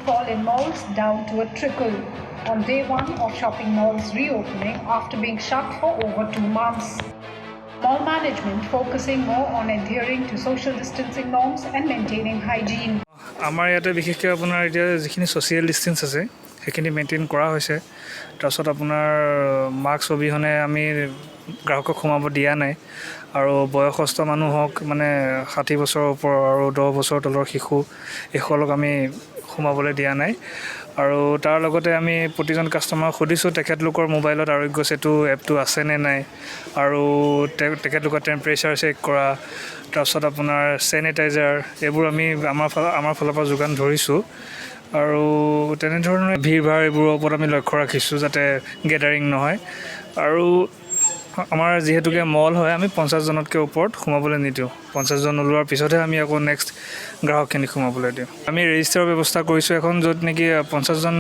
footfall in malls down to a trickle on day one of shopping malls reopening after being shut for over 2 months. Mall management focusing more on adhering to social distancing norms and maintaining hygiene. আমাৰ ইয়াতে বিশেষকৈ আপোনাৰ এতিয়া যিখিনি social distance আছে সেইখিনি maintain কৰা হৈছে। তাৰপিছত আপোনাৰ মাস্ক অবিহনে আমি গ্ৰাহকক সোমাব দিয়া নাই আৰু বয়সস্থ মানুহক মানে 60 বছৰৰ ওপৰ আৰু 10 বছৰৰ তলৰ শিশু এইসকলক আমি সোমাবলৈ দিয়া নাই। আৰু তাৰ লগতে আমি প্ৰতিজন কাষ্টমাৰক সুধিছোঁ তেখেতলোকৰ মোবাইলত আৰোগ্য সেতু এপটো আছে নে নাই আৰু তেখেতলোকৰ টেম্পাৰেচাৰ চেক কৰা, তাৰপিছত আপোনাৰ চেনিটাইজাৰ এইবোৰ আমি আমাৰ ফালৰ পৰা যোগান ধৰিছোঁ। আৰু তেনেধৰণে ভিৰ ভাৰ এইবোৰৰ ওপৰত আমি লক্ষ্য ৰাখিছোঁ যাতে গেডাৰিং নহয়। আৰু আমাৰ যিহেতুকে মল হয় আমি 50জনতকৈ ওপৰত সোমাবলৈ নিদিওঁ। 50জন ওলোৱাৰ পিছতহে আমি আকৌ নেক্সট গ্ৰাহকখিনি সোমাবলৈ দিওঁ। আমি ৰেজিষ্টাৰৰ ব্যৱস্থা কৰিছোঁ এখন, য'ত নেকি 50জন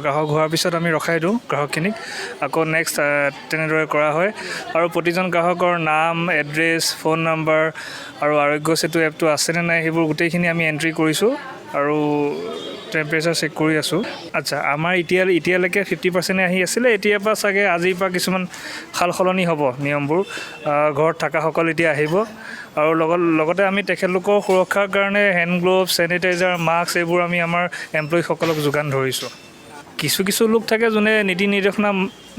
গ্ৰাহক হোৱাৰ পিছত আমি ৰখাই দিওঁ গ্ৰাহকখিনিক, আকৌ নেক্সট তেনেদৰে কৰা হয়। আৰু প্ৰতিজন গ্ৰাহকৰ নাম, এড্ৰেছ, ফোন নাম্বাৰ আৰু আৰোগ্য সেতু এপটো আছেনে নাই সেইবোৰ গোটেইখিনি আমি এণ্ট্ৰি কৰিছোঁ আৰু টেম্পাৰেচাৰ চেক কৰি আছোঁ। আচ্ছা, আমাৰ এতিয়ালৈকে 50% আহি আছিলে, এতিয়াৰ পৰা চাগে আজিৰ পৰা কিছুমান সাল সলনি হ'ব নিয়মবোৰ। ঘৰত থকাসকল এতিয়া আহিব আৰু লগতে আমি তেখেতলোকৰ সুৰক্ষাৰ কাৰণে হেণ্ড গ্লোভছ, চেনিটাইজাৰ, মাস্ক এইবোৰ আমি আমাৰ এমপ্লয়ীসকলক যোগান ধৰিছোঁ। কিছু লোক থাকে যোনে নীতি নিৰ্দেশনা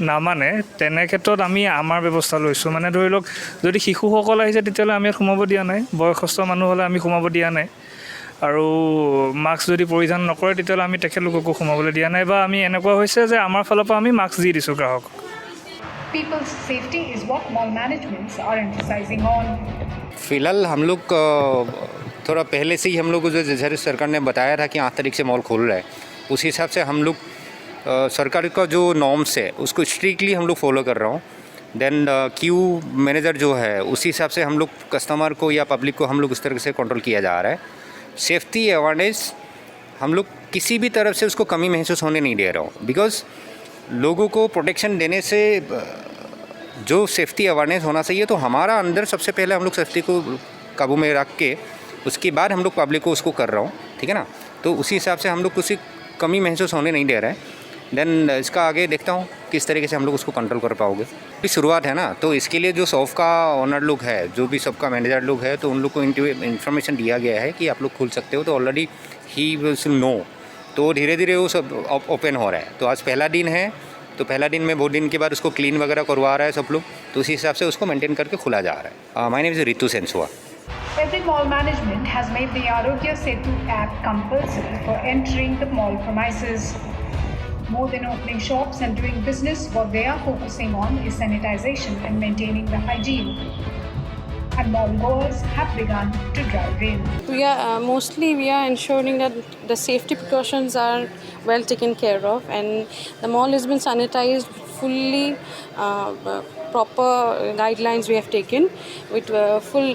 নামানে, তেনে ক্ষেত্ৰত আমি আমাৰ ব্যৱস্থা লৈছোঁ। মানে ধৰি লওক যদি শিশুসকল আহিছে তেতিয়াহ'লে আমি সোমাব দিয়া নাই, বয়সস্থ মানুহ হ'লে আমি সোমাব দিয়া নাই। আৰু মাস্ক যদি পৰিধান নকৰে তেতিয়াহ'লে আমি তেখেতলোককো সোমাবলৈ দিয়া নাই, বা আমি এনেকুৱা হৈছে যে আমাৰ ফালৰ পৰা আমি মাস্ক দি দিছোঁ গ্ৰাহকক। People's safety is what mall managements are emphasizing on. फ़िलहाल हम लोग थोड़ा पहले से ही हम लोग को जो जैसे सरकार ने बताया था कि 8 तारीख से मॉल खोल रहा है, उस हिसाब से हम लोग सरकार का जो नॉर्म्स है उसको स्ट्रिक्टली हम लोग फॉलो कर रहा हूँ। देन क्यू मैनेजर जो है उसी हिसाब से हम लोग कस्टमर को या पब्लिक को हम लोग उस तरह से कंट्रोल किया जा रहा है। सेफ्टी अवेयरनेस हम लोग किसी भी तरफ से उसको कमी महसूस होने नहीं दे रहा हूँ, बिकॉज लोगों को प्रोटेक्शन देने से जो सेफ्टी अवेयरनेस होना चाहिए, तो हमारा अंदर सबसे पहले हम लोग सेफ्टी को काबू में रख के उसके बाद हम लोग पब्लिक को उसको कर रहा हूँ, ठीक है ना। तो उसी हिसाब से हम लोग किसी कमी महसूस होने नहीं दे रहा है। देन इसका आगे देखता हूँ किस तरीके से हम लोग उसको कंट्रोल कर पाओगे। ये शुरुआत है ना, तो इसके लिए जो शॉप का ओनर लोग है, जो भी सबका मैनेजर लोग है, तो उन लोग को इन्फॉर्मेशन दिया गया है कि आप लोग खुल सकते हो, तो ऑलरेडी ही विल नो। तो धीरे धीरे वो सब ओपन हो रहा है। तो आज पहला दिन है, तो पहला दिन में बहुत दिन के बाद उसको क्लीन वगैरह करवा रहा है सब लोग, तो उसी हिसाब से उसको मेंटेन करके खुला जा रहा है। My name is Ritu Sensua. Every mall management has made the Arogya Setu app compulsory for entering the mall premises. More than opening shops and doing business, what they are focusing on is sanitization and maintaining the hygiene. And mall goers have begun to drive in. Mostly we are ensuring that the safety precautions are well taken care of, and the mall has been sanitized fully. Proper guidelines we have taken with full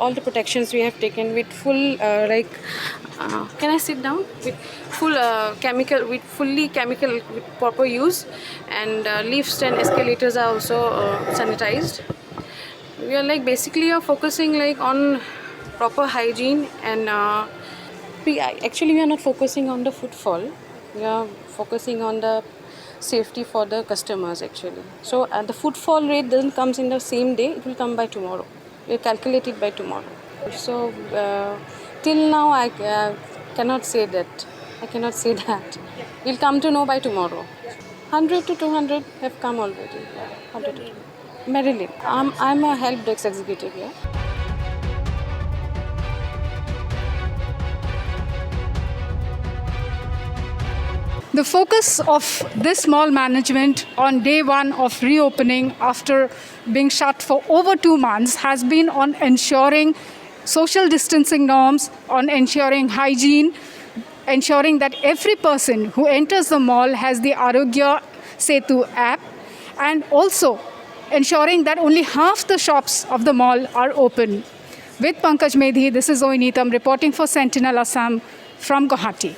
all the protections we have taken with full can I sit down with full fully chemical with proper use, and lifts and escalators are also sanitized. We are basically focusing on proper hygiene, and actually we are not focusing on the footfall. We are focusing on the safety for the customers actually. So the footfall rate doesn't comes in the same day, it will come by tomorrow. We calculate it by tomorrow. So till now I cannot say that. I cannot say that. We'll come to know by tomorrow. 100 to 200 have come already. 100 to 200. Marilyn. I'm a help desk executive here. The focus of this mall management on day one of reopening after being shut for over 2 months has been on ensuring social distancing norms, on ensuring hygiene, ensuring that every person who enters the mall has the Arogya Setu app, and also ensuring that only half the shops of the mall are open. With Pankaj Medhi, this is Zoe Neetam reporting for Sentinel Assam from Guwahati.